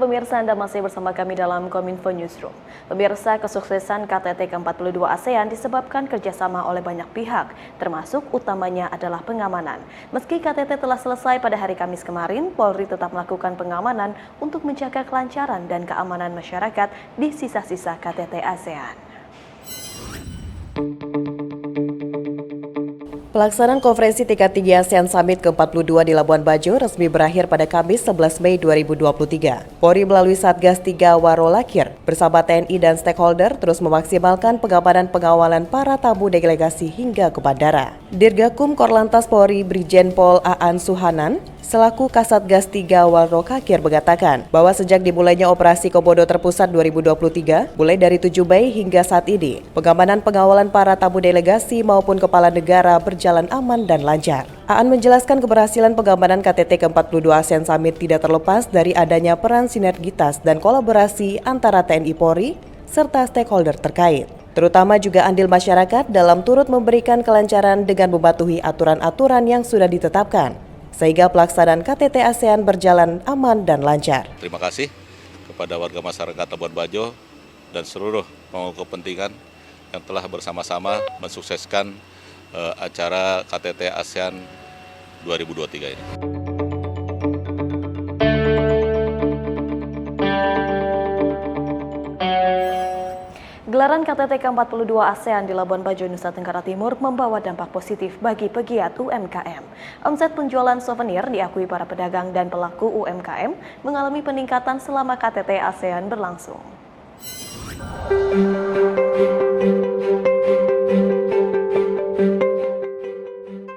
pemirsa, Anda masih bersama kami dalam Kominfo Newsroom. Pemirsa, kesuksesan KTT ke-42 ASEAN disebabkan kerjasama oleh banyak pihak, termasuk utamanya adalah pengamanan. Meski KTT telah selesai pada hari Kamis kemarin, Polri tetap melakukan pengamanan untuk menjaga kelancaran dan keamanan masyarakat di sisa-sisa KTT ASEAN. Pelaksanaan konferensi tingkat tinggi ASEAN Summit ke-42 di Labuan Bajo resmi berakhir pada Kamis 11 Mei 2023. Polri melalui Satgas 3 Warolakir bersama TNI dan stakeholder terus memaksimalkan pengamanan pengawalan para tamu delegasi hingga ke bandara. Dirgakum Korlantas Polri Brigjen Pol Aan Suhanan selaku Kasatgas 3 Warolakir mengatakan bahwa sejak dimulainya operasi Komodo Terpusat 2023, mulai dari 7 Mei hingga saat ini, pengamanan pengawalan para tamu delegasi maupun kepala negara berjalan aman dan lancar. Aan menjelaskan keberhasilan pengamanan KTT ke-42 ASEAN Summit tidak terlepas dari adanya peran sinergitas dan kolaborasi antara TNI Polri serta stakeholder terkait. Terutama juga andil masyarakat dalam turut memberikan kelancaran dengan mematuhi aturan-aturan yang sudah ditetapkan, sehingga pelaksanaan KTT ASEAN berjalan aman dan lancar. Terima kasih kepada warga masyarakat Labuan Bajo dan seluruh pemangku kepentingan yang telah bersama-sama mensukseskan acara KTT ASEAN 2023 ini. Gelaran KTT ke-42 ASEAN di Labuan Bajo, Nusa Tenggara Timur membawa dampak positif bagi pegiat UMKM. Omset penjualan souvenir diakui para pedagang dan pelaku UMKM mengalami peningkatan selama KTT ASEAN berlangsung.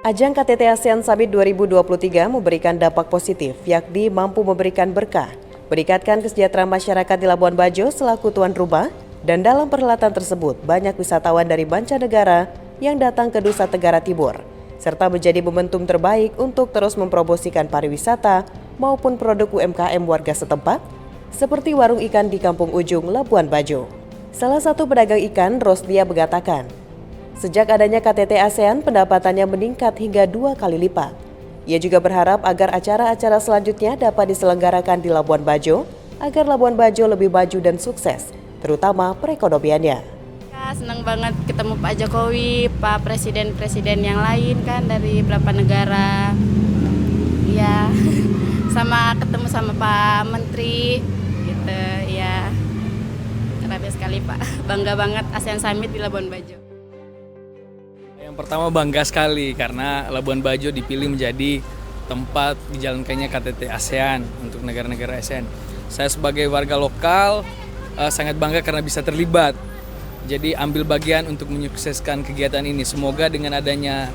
Ajang KTT ASEAN Summit 2023 memberikan dampak positif, yakni mampu memberikan berkah, meningkatkan kesejahteraan masyarakat di Labuan Bajo selaku tuan rumah. Dan dalam perhelatan tersebut, banyak wisatawan dari mancanegara yang datang ke Nusa Tenggara Timur, serta menjadi momentum terbaik untuk terus mempromosikan pariwisata maupun produk UMKM warga setempat, seperti warung ikan di Kampung Ujung, Labuan Bajo. Salah satu pedagang ikan, Rosdia, mengatakan, sejak adanya KTT ASEAN, pendapatannya meningkat hingga 2 kali lipat. Ia juga berharap agar acara-acara selanjutnya dapat diselenggarakan di Labuan Bajo, agar Labuan Bajo lebih maju dan sukses, terutama perekonomiannya. Ya, senang banget ketemu Pak Jokowi, Pak Presiden-Presiden yang lain kan dari beberapa negara. Ya, sama ketemu sama Pak Menteri gitu ya. Keren sekali Pak, bangga banget ASEAN Summit di Labuan Bajo. Yang pertama bangga sekali karena Labuan Bajo dipilih menjadi tempat dijalankannya KTT ASEAN untuk negara-negara ASEAN. Saya sebagai warga lokal sangat bangga karena bisa terlibat. Jadi ambil bagian untuk menyukseskan kegiatan ini. Semoga dengan adanya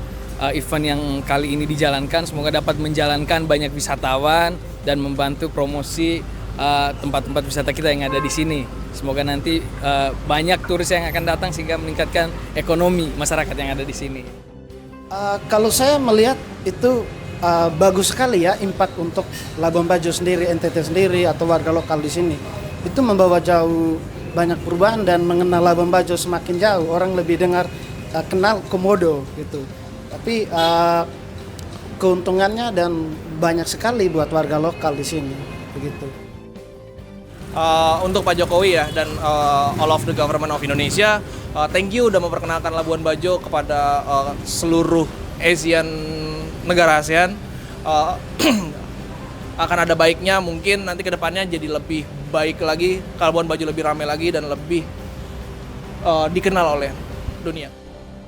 event yang kali ini dijalankan, semoga dapat menjalankan banyak wisatawan dan membantu promosi tempat-tempat wisata kita yang ada di sini. Semoga nanti banyak turis yang akan datang sehingga meningkatkan ekonomi masyarakat yang ada di sini. Kalau saya melihat itu bagus sekali ya, impact untuk Labuan Bajo sendiri, NTT sendiri atau warga lokal di sini. Itu membawa jauh banyak perubahan dan mengenal Labuan Bajo semakin jauh. Orang lebih kenal Komodo gitu. Tapi keuntungannya dan banyak sekali buat warga lokal di sini begitu. Untuk Pak Jokowi ya dan all of the government of Indonesia, thank you udah memperkenalkan Labuan Bajo kepada seluruh negara ASEAN. Akan ada baiknya, mungkin nanti ke depannya jadi lebih baik lagi, Labuan Bajo lebih ramai lagi dan lebih dikenal oleh dunia.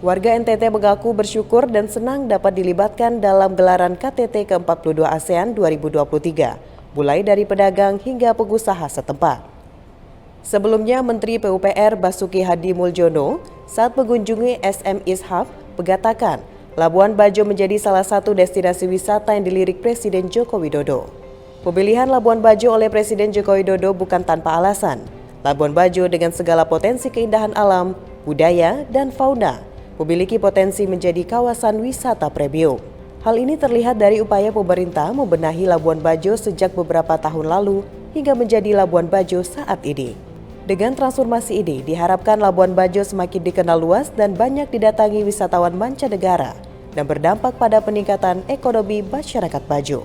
Warga NTT mengaku bersyukur dan senang dapat dilibatkan dalam gelaran KTT ke-42 ASEAN 2023, mulai dari pedagang hingga pengusaha setempat. Sebelumnya, Menteri PUPR Basuki Hadi Muljono saat mengunjungi SM East Hub mengatakan Labuan Bajo menjadi salah satu destinasi wisata yang dilirik Presiden Joko Widodo. Pemilihan Labuan Bajo oleh Presiden Joko Widodo bukan tanpa alasan. Labuan Bajo dengan segala potensi keindahan alam, budaya, dan fauna memiliki potensi menjadi kawasan wisata premium. Hal ini terlihat dari upaya pemerintah membenahi Labuan Bajo sejak beberapa tahun lalu hingga menjadi Labuan Bajo saat ini. Dengan transformasi ini, diharapkan Labuan Bajo semakin dikenal luas dan banyak didatangi wisatawan mancanegara dan berdampak pada peningkatan ekonomi masyarakat Bajo.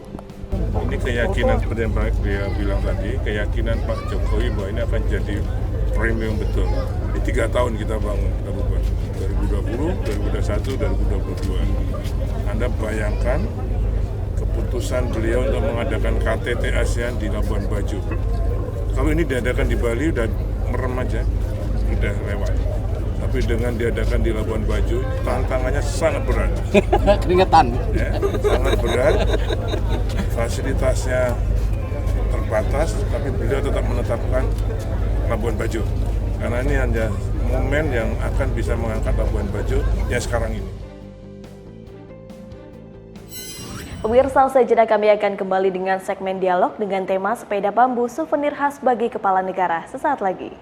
Ini keyakinan seperti yang Pak dia bilang tadi, keyakinan Pak Jokowi bahwa ini akan jadi premium betul. Di 3 tahun kita bangun Labuan 2020, 2021, 2022. Anda bayangkan keputusan beliau untuk mengadakan KTT ASEAN di Labuan Bajo. Kalau ini diadakan di Bali udah merem aja, udah lewat. Tapi dengan diadakan di Labuan Bajo, tantangannya sangat berat. Keringetan. Ya, sangat berat. Fasilitasnya terbatas, tapi beliau tetap menetapkan Labuan Bajo. Karena ini hanya momen yang akan bisa mengangkat Labuan Bajo yang sekarang ini. Pemirsa, sejenak kami akan kembali dengan segmen dialog dengan tema sepeda bambu souvenir khas bagi kepala negara sesaat lagi.